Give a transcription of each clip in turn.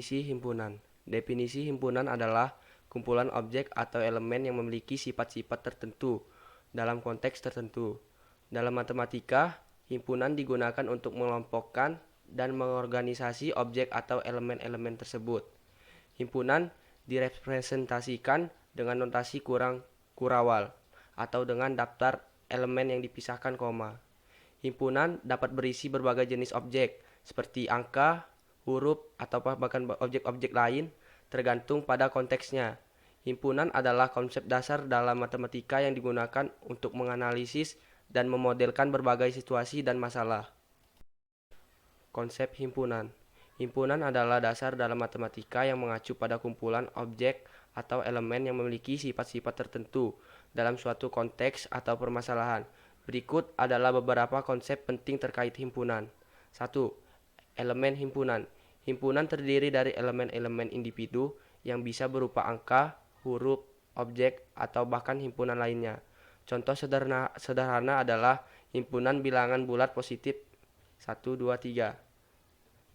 Definisi himpunan. Definisi himpunan adalah kumpulan objek atau elemen yang memiliki sifat-sifat tertentu dalam konteks tertentu. Dalam matematika, himpunan digunakan untuk mengelompokkan dan mengorganisasi objek atau elemen-elemen tersebut. Himpunan direpresentasikan dengan notasi kurang kurawal atau dengan daftar elemen yang dipisahkan koma. Himpunan dapat berisi berbagai jenis objek seperti angka, huruf, atau bahkan objek-objek lain tergantung pada konteksnya. Himpunan adalah konsep dasar dalam matematika yang digunakan untuk menganalisis dan memodelkan berbagai situasi dan masalah. Konsep himpunan. Himpunan adalah dasar dalam matematika yang mengacu pada kumpulan objek atau elemen yang memiliki sifat-sifat tertentu dalam suatu konteks atau permasalahan. Berikut adalah beberapa konsep penting terkait himpunan. 1. Elemen himpunan. Himpunan terdiri dari elemen-elemen individu yang bisa berupa angka, huruf, objek, atau bahkan himpunan lainnya. Contoh sederhana adalah himpunan bilangan bulat positif 1, 2, 3.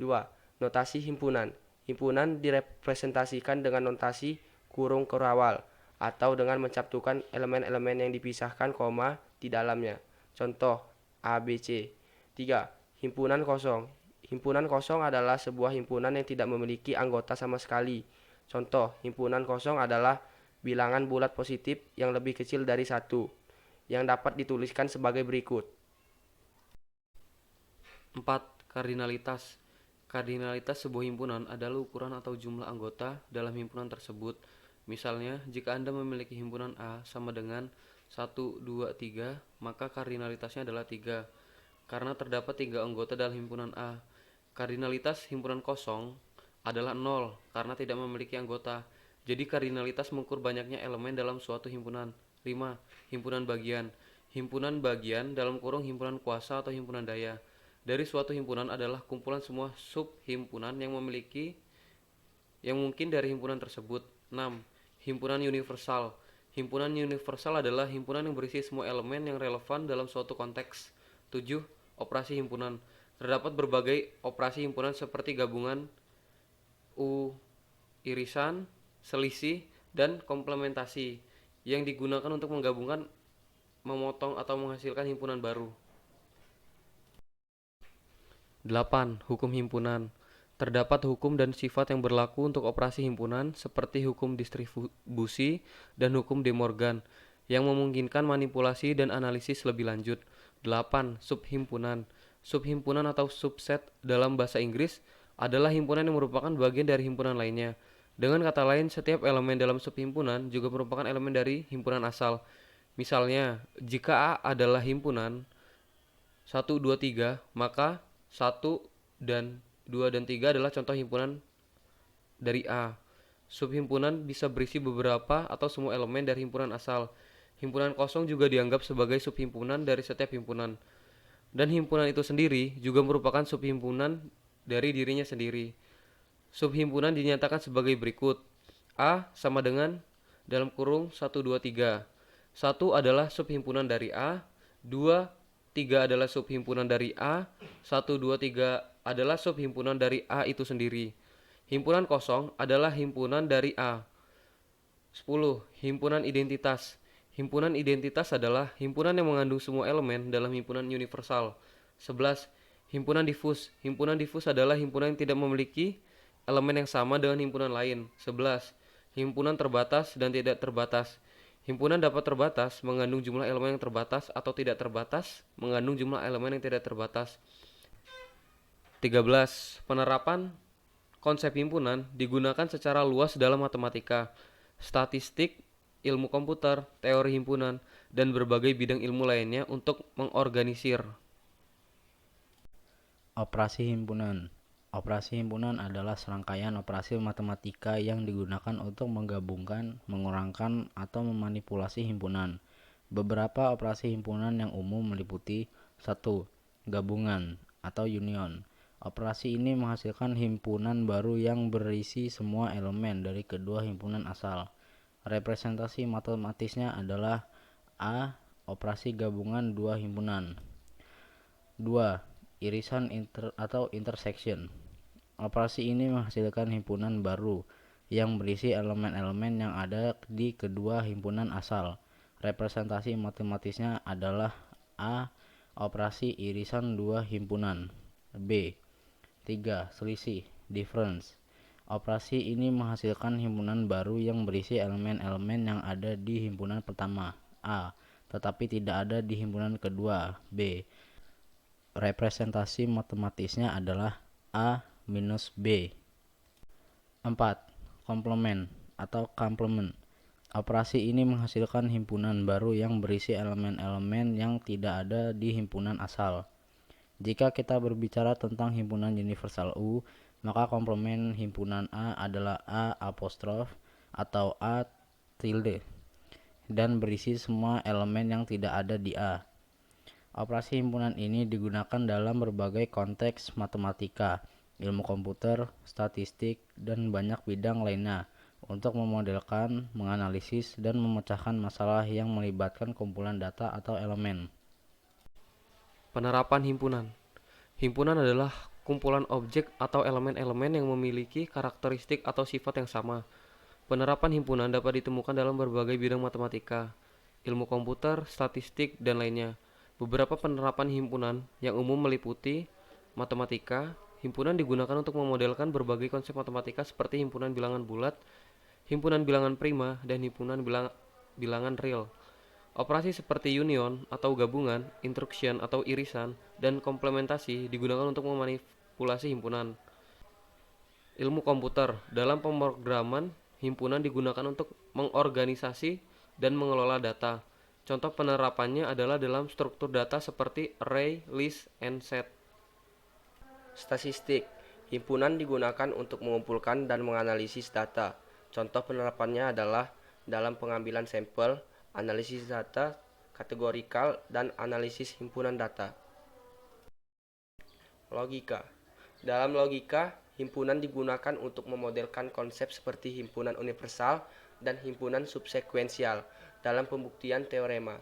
2. Notasi himpunan. Himpunan direpresentasikan dengan notasi kurung kurawal atau dengan mencantumkan elemen-elemen yang dipisahkan koma di dalamnya. Contoh A, B, C. 3. Himpunan kosong. Himpunan kosong adalah sebuah himpunan yang tidak memiliki anggota sama sekali. Contoh, himpunan kosong adalah bilangan bulat positif yang lebih kecil dari 1, yang dapat dituliskan sebagai berikut. 4. Kardinalitas. Kardinalitas sebuah himpunan adalah ukuran atau jumlah anggota dalam himpunan tersebut. Misalnya, jika Anda memiliki himpunan A sama dengan 1, 2, 3, maka kardinalitasnya adalah 3, karena terdapat 3 anggota dalam himpunan A. Kardinalitas himpunan kosong adalah 0, karena tidak memiliki anggota. Jadi kardinalitas mengukur banyaknya elemen dalam suatu himpunan. 5. Himpunan bagian. Himpunan bagian dalam kurung himpunan kuasa atau himpunan daya dari suatu himpunan adalah kumpulan semua sub-himpunan yang mungkin dari himpunan tersebut. 6. Himpunan universal. Himpunan universal adalah himpunan yang berisi semua elemen yang relevan dalam suatu konteks. 7. Operasi himpunan. Terdapat berbagai operasi himpunan seperti gabungan, irisan, selisih, dan komplementasi yang digunakan untuk menggabungkan, memotong, atau menghasilkan himpunan baru. 8. Hukum himpunan. Terdapat hukum dan sifat yang berlaku untuk operasi himpunan seperti hukum distribusi dan hukum De Morgan yang memungkinkan manipulasi dan analisis lebih lanjut. 8. Subhimpunan. Subhimpunan atau subset dalam bahasa Inggris adalah himpunan yang merupakan bagian dari himpunan lainnya. Dengan kata lain, setiap elemen dalam subhimpunan juga merupakan elemen dari himpunan asal. Misalnya, jika A adalah himpunan 1, 2, 3, maka 1 dan 2 dan 3 adalah contoh himpunan dari A. Subhimpunan bisa berisi beberapa atau semua elemen dari himpunan asal. Himpunan kosong juga dianggap sebagai subhimpunan dari setiap himpunan. Dan himpunan itu sendiri juga merupakan subhimpunan dari dirinya sendiri. Subhimpunan dinyatakan sebagai berikut. A sama dengan dalam kurung 1, 2, 3. 1 adalah subhimpunan dari A, 2, 3 adalah subhimpunan dari A, 1, 2, 3 adalah subhimpunan dari A itu sendiri. Himpunan kosong adalah himpunan dari A. 10. Himpunan identitas. Himpunan identitas adalah himpunan yang mengandung semua elemen dalam himpunan universal. 11. Himpunan difus. Himpunan difus adalah himpunan yang tidak memiliki elemen yang sama dengan himpunan lain. 11. Himpunan terbatas dan tidak terbatas. Himpunan dapat terbatas mengandung jumlah elemen yang terbatas atau tidak terbatas mengandung jumlah elemen yang tidak terbatas. 13. Penerapan konsep himpunan digunakan secara luas dalam matematika, statistik, ilmu komputer, teori himpunan, dan berbagai bidang ilmu lainnya untuk mengorganisir. Operasi himpunan. Operasi himpunan adalah serangkaian operasi matematika yang digunakan untuk menggabungkan, mengurangkan, atau memanipulasi himpunan. Beberapa operasi himpunan yang umum meliputi 1. Gabungan atau union. Operasi ini menghasilkan himpunan baru yang berisi semua elemen dari kedua himpunan asal. Representasi matematisnya adalah A. Operasi gabungan dua himpunan. 2. Irisan atau intersection. Operasi ini menghasilkan himpunan baru yang berisi elemen-elemen yang ada di kedua himpunan asal. Representasi matematisnya adalah A. Operasi irisan dua himpunan. B. 3. Selisih difference. Operasi ini menghasilkan himpunan baru yang berisi elemen-elemen yang ada di himpunan pertama A, tetapi tidak ada di himpunan kedua B. Representasi matematisnya adalah A minus B. 4. Komplement atau complement. Operasi ini menghasilkan himpunan baru yang berisi elemen-elemen yang tidak ada di himpunan asal. Jika kita berbicara tentang himpunan universal U, maka komplement himpunan A adalah A apostrof atau A tilde dan berisi semua elemen yang tidak ada di A. Operasi himpunan ini digunakan dalam berbagai konteks matematika, ilmu komputer, statistik, dan banyak bidang lainnya untuk memodelkan, menganalisis, dan memecahkan masalah yang melibatkan kumpulan data atau elemen. Penerapan himpunan. Himpunan adalah kumpulan objek atau elemen-elemen yang memiliki karakteristik atau sifat yang sama. Penerapan himpunan dapat ditemukan dalam berbagai bidang matematika, ilmu komputer, statistik, dan lainnya. Beberapa penerapan himpunan yang umum meliputi matematika. Himpunan digunakan untuk memodelkan berbagai konsep matematika seperti himpunan bilangan bulat, himpunan bilangan prima, dan himpunan bilangan real. Operasi seperti union atau gabungan, intrusion atau irisan, dan komplementasi digunakan untuk memanipulasi himpunan. Ilmu komputer. Dalam pemrograman, himpunan digunakan untuk mengorganisasi dan mengelola data. Contoh penerapannya adalah dalam struktur data seperti array, list, and set. Statistik. Himpunan digunakan untuk mengumpulkan dan menganalisis data. Contoh penerapannya adalah dalam pengambilan sampel, analisis data, kategorikal, dan analisis himpunan data. Logika. Dalam logika, himpunan digunakan untuk memodelkan konsep seperti himpunan universal dan himpunan subsekuensial dalam pembuktian teorema.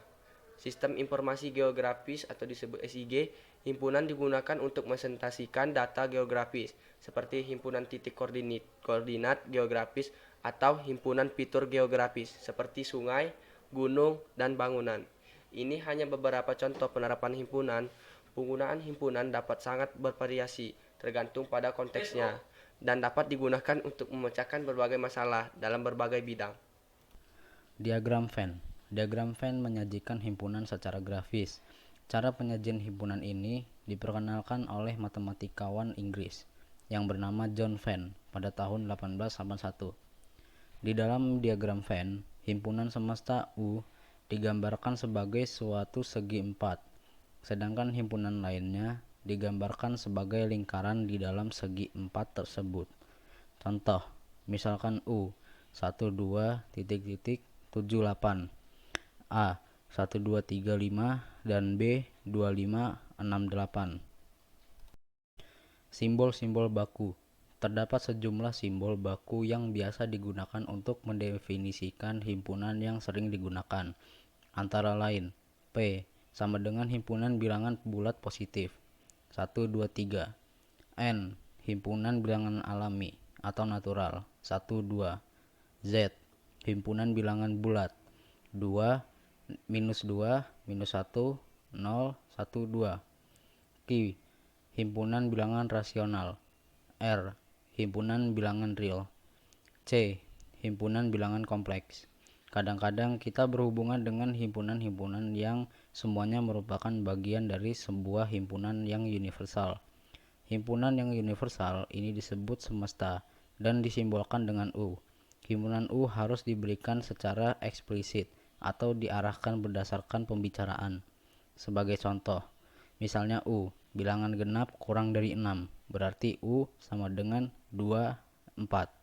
Sistem informasi geografis atau disebut SIG, himpunan digunakan untuk presentasikan data geografis seperti himpunan titik koordinat geografis atau himpunan fitur geografis seperti sungai, gunung, dan bangunan. Ini hanya beberapa contoh penerapan himpunan. Penggunaan himpunan dapat sangat bervariasi tergantung pada konteksnya dan dapat digunakan untuk memecahkan berbagai masalah dalam berbagai bidang. Diagram Venn. Diagram Venn menyajikan himpunan secara grafis. Cara penyajian himpunan ini diperkenalkan oleh matematikawan Inggris yang bernama John Venn pada tahun 1881. Di dalam diagram Venn, himpunan semesta U digambarkan sebagai suatu segi empat, sedangkan himpunan lainnya digambarkan sebagai lingkaran di dalam segi empat tersebut. Contoh, misalkan U 12 A 1235 dan B 2568. Simbol-simbol baku. Terdapat sejumlah simbol baku yang biasa digunakan untuk mendefinisikan himpunan yang sering digunakan. Antara lain, P sama dengan himpunan bilangan bulat positif 1, 2, 3. N himpunan bilangan alami atau natural 1, 2. Z himpunan bilangan bulat 2, minus 2, minus 1, 0, 1, 2. Q himpunan bilangan rasional. R himpunan bilangan real. C himpunan bilangan kompleks. Kadang-kadang kita berhubungan dengan himpunan-himpunan yang semuanya merupakan bagian dari sebuah himpunan yang universal. Himpunan yang universal ini disebut semesta dan disimbolkan dengan U. Himpunan U harus diberikan secara eksplisit atau diarahkan berdasarkan pembicaraan. Sebagai contoh, misalnya U, bilangan genap kurang dari 6, berarti U sama dengan 2, 4.